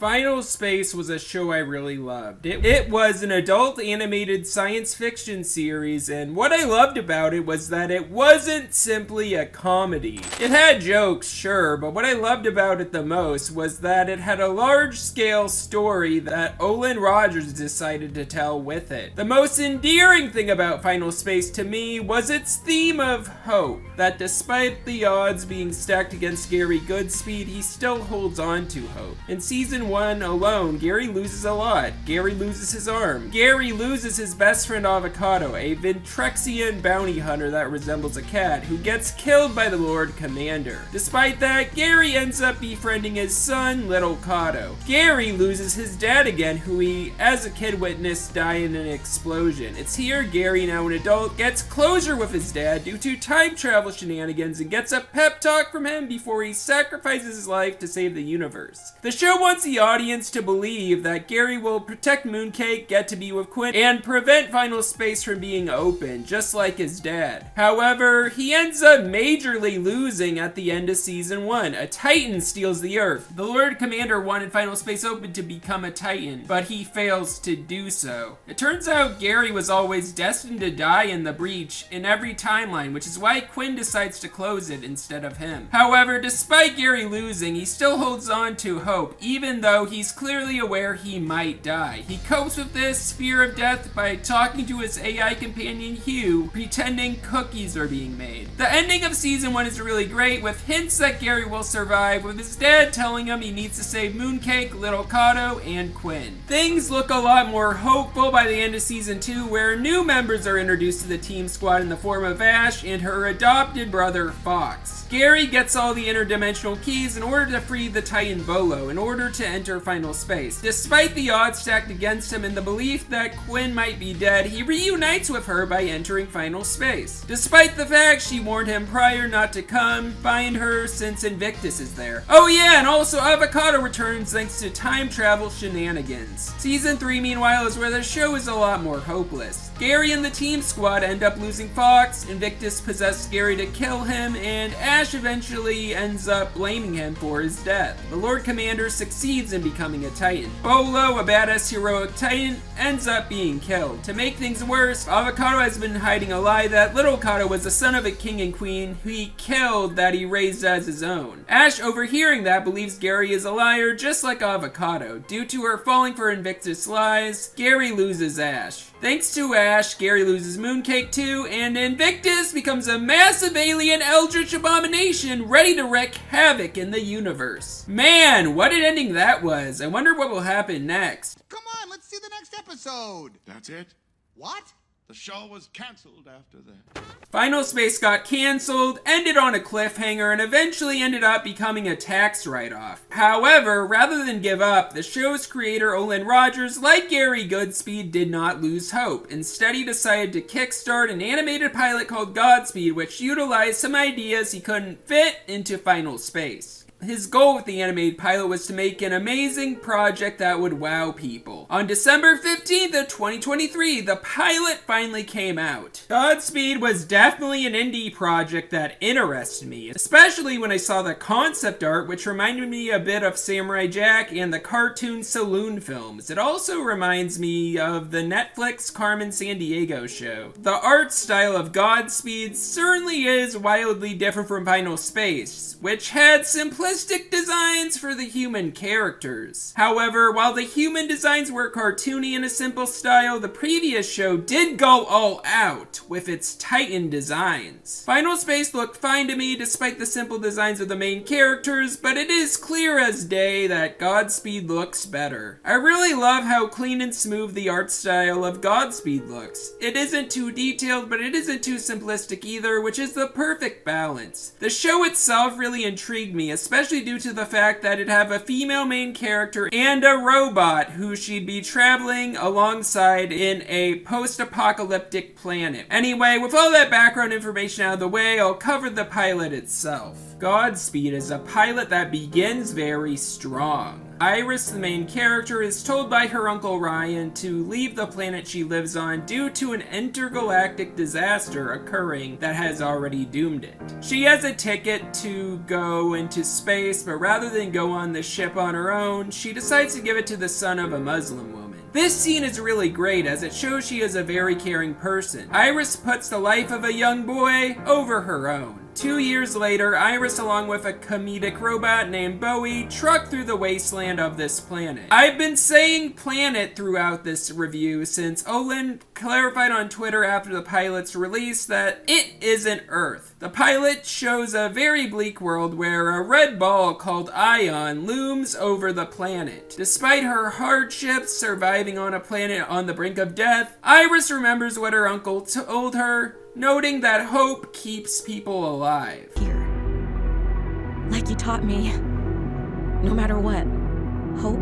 Final Space was a show I really loved. It was an adult animated science fiction series, and what I loved about it was that it wasn't simply a comedy. It had jokes, sure, but what I loved about it the most was that it had a large-scale story that Olan Rogers decided to tell with it. The most endearing thing about Final Space to me was its theme of hope, that despite the odds being stacked against Gary Goodspeed, he still holds on to hope. In season 1 alone, Gary loses a lot. Gary loses his arm. Gary loses his best friend Avocado, a Ventrexian bounty hunter that resembles a cat, who gets killed by the Lord Commander. Despite that, Gary ends up befriending his son, Little Kato. Gary loses his dad again, who he, as a kid, witnessed die in an explosion. It's here Gary, now an adult, gets closure with his dad due to time travel shenanigans and gets a pep talk from him before he sacrifices his life to save the universe. The show wants the audience to believe that Gary will protect Mooncake, get to be with Quinn, and prevent Final Space from being open, just like his dad. However, he ends up majorly losing at the end of season 1. A Titan steals the Earth. The Lord Commander wanted Final Space Open to become a Titan, but he fails to do so. It turns out Gary was always destined to die in the breach in every timeline, which is why Quinn decides to close it instead of him. However, despite Gary losing, he still holds on to hope, even though he's clearly aware he might die. He copes with this fear of death by talking to his AI companion Hugh, pretending cookies are being made. The ending of season 1 is really great, with hints that Gary will survive, with his dad telling him he needs to save Mooncake, Little Kato, and Quinn. Things look a lot more hopeful by the end of season 2, where new members are introduced to the team squad in the form of Ash and her adopted brother Fox. Gary gets all the interdimensional keys in order to free the Titan Bolo in order to enter Final Space. Despite the odds stacked against him and the belief that Quinn might be dead, he reunites with her by entering Final Space. Despite the fact she warned him prior not to come find her since Invictus is there. Oh yeah, and also Avocado returns thanks to time travel shenanigans. Season 3, meanwhile, is where the show is a lot more hopeless. Gary and the team squad end up losing Fox, Invictus possesses Gary to kill him, and Ash eventually ends up blaming him for his death. The Lord Commander succeeds in becoming a Titan. Bolo, a badass heroic Titan, ends up being killed. To make things worse, Avocado has been hiding a lie that Little Kato was the son of a king and queen who he killed that he raised as his own. Ash, overhearing that, believes Gary is a liar just like Avocado. Due to her falling for Invictus' lies, Gary loses Ash. Thanks to Ash, Gary loses Mooncake too, and Invictus becomes a massive alien eldritch abomination ready to wreak havoc in the universe. Man, what an ending that was. I wonder what will happen next. Come on, let's see the next episode. That's it? What? The show was canceled after that. Final Space got canceled, ended on a cliffhanger, and eventually ended up becoming a tax write-off. However, rather than give up, the show's creator Olan Rogers, like Gary Goodspeed, did not lose hope. Instead, he decided to kickstart an animated pilot called Godspeed, which utilized some ideas he couldn't fit into Final Space. His goal with the animated pilot was to make an amazing project that would wow people. On December 15th of 2023, the pilot finally came out. Godspeed was definitely an indie project that interested me, especially when I saw the concept art, which reminded me a bit of Samurai Jack and the cartoon Saloon films. It also reminds me of the Netflix Carmen Sandiego show. The art style of Godspeed certainly is wildly different from Final Space, which had simplicity designs for the human characters. However, while the human designs were cartoony in a simple style, the previous show did go all out with its Titan designs. Final Space looked fine to me despite the simple designs of the main characters, but it is clear as day that Godspeed looks better. I really love how clean and smooth the art style of Godspeed looks. It isn't too detailed, but it isn't too simplistic either, which is the perfect balance. The show itself really intrigued me, especially due to the fact that it have a female main character and a robot who she'd be traveling alongside in a post-apocalyptic planet. Anyway, with all that background information out of the way, I'll cover the pilot itself. Godspeed is a pilot that begins very strong. Iris, the main character, is told by her Uncle Ryan to leave the planet she lives on due to an intergalactic disaster occurring that has already doomed it. She has a ticket to go into space, but rather than go on the ship on her own, she decides to give it to the son of a Muslim woman. This scene is really great as it shows she is a very caring person. Iris puts the life of a young boy over her own. 2 years later, Iris, along with a comedic robot named Bowie, truck through the wasteland of this planet. I've been saying planet throughout this review since Olan clarified on Twitter after the pilot's release that it isn't Earth. The pilot shows a very bleak world where a red ball called Ion looms over the planet. Despite her hardships surviving on a planet on the brink of death, Iris remembers what her uncle told her, noting that hope keeps people alive. Here. Like you taught me. No matter what, hope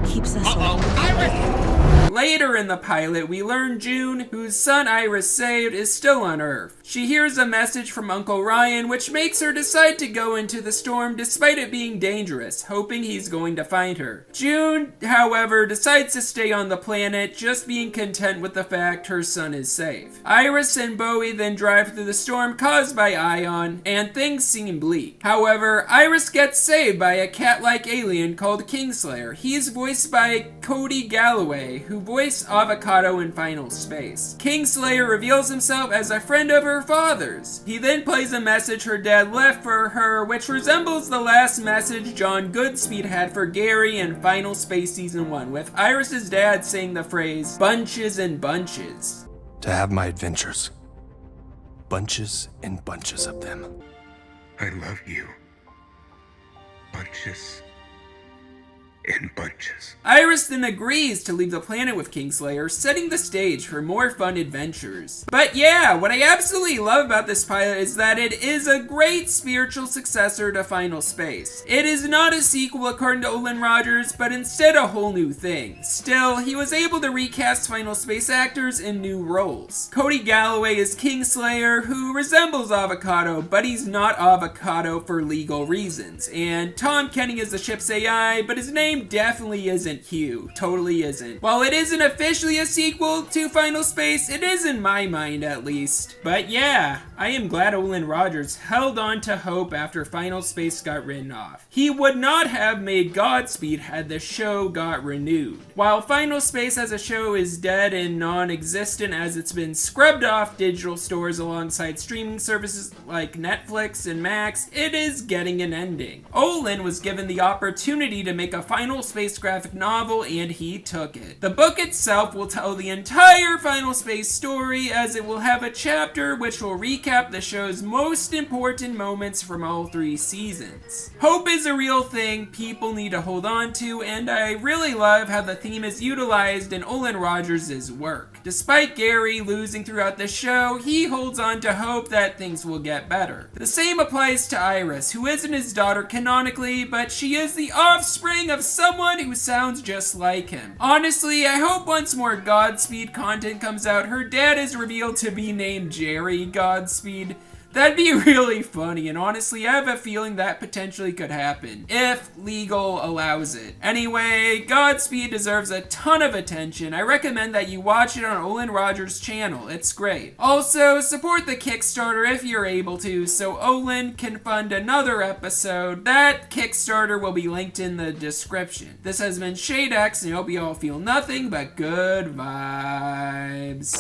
keeps us alive. Later in the pilot, we learn June, whose son Iris saved, is still on Earth. She hears a message from Uncle Ryan, which makes her decide to go into the storm despite it being dangerous, hoping he's going to find her. June, however, decides to stay on the planet, just being content with the fact her son is safe. Iris and Bowie then drive through the storm caused by Ion, and things seem bleak. However, Iris gets saved by a cat-like alien called Kingslayer. He's voiced by Cody Galloway, who voiced Avocado in Final Space. Kingslayer reveals himself as a friend of her father's. He then plays a message her dad left for her, which resembles the last message John Goodspeed had for Gary in Final Space Season 1, with Iris's dad saying the phrase, "bunches and bunches." To have my adventures. Bunches and bunches of them. I love you. Bunches in bunches. Iris then agrees to leave the planet with Kingslayer, setting the stage for more fun adventures. But yeah, what I absolutely love about this pilot is that it is a great spiritual successor to Final Space. It is not a sequel according to Olan Rogers, but instead a whole new thing. Still, he was able to recast Final Space actors in new roles. Cody Galloway is Kingslayer, who resembles Avocado, but he's not Avocado for legal reasons. And Tom Kenny is the ship's AI, but his name definitely isn't Hugh. Totally isn't. While it isn't officially a sequel to Final Space, it is in my mind at least. But yeah, I am glad Olan Rogers held on to hope after Final Space got written off. He would not have made Godspeed had the show got renewed. While Final Space as a show is dead and non-existent as it's been scrubbed off digital stores alongside streaming services like Netflix and Max, it is getting an ending. Olan was given the opportunity to make a Final Space graphic novel, and he took it. The book itself will tell the entire Final Space story, as it will have a chapter which will recap the show's most important moments from all 3 seasons. Hope is a real thing people need to hold on to, and I really love how the theme is utilized in Olan Rogers' work. Despite Gary losing throughout the show, he holds on to hope that things will get better. The same applies to Iris, who isn't his daughter canonically, but she is the offspring of someone who sounds just like him. Honestly, I hope once more Godspeed content comes out, her dad is revealed to be named Jerry Godspeed. That'd be really funny, and honestly, I have a feeling that potentially could happen, if legal allows it. Anyway, Godspeed deserves a ton of attention. I recommend that you watch it on Olan Rogers' channel. It's great. Also, support the Kickstarter if you're able to, so Olan can fund another episode. That Kickstarter will be linked in the description. This has been ShadeX, and I hope you all feel nothing but good vibes.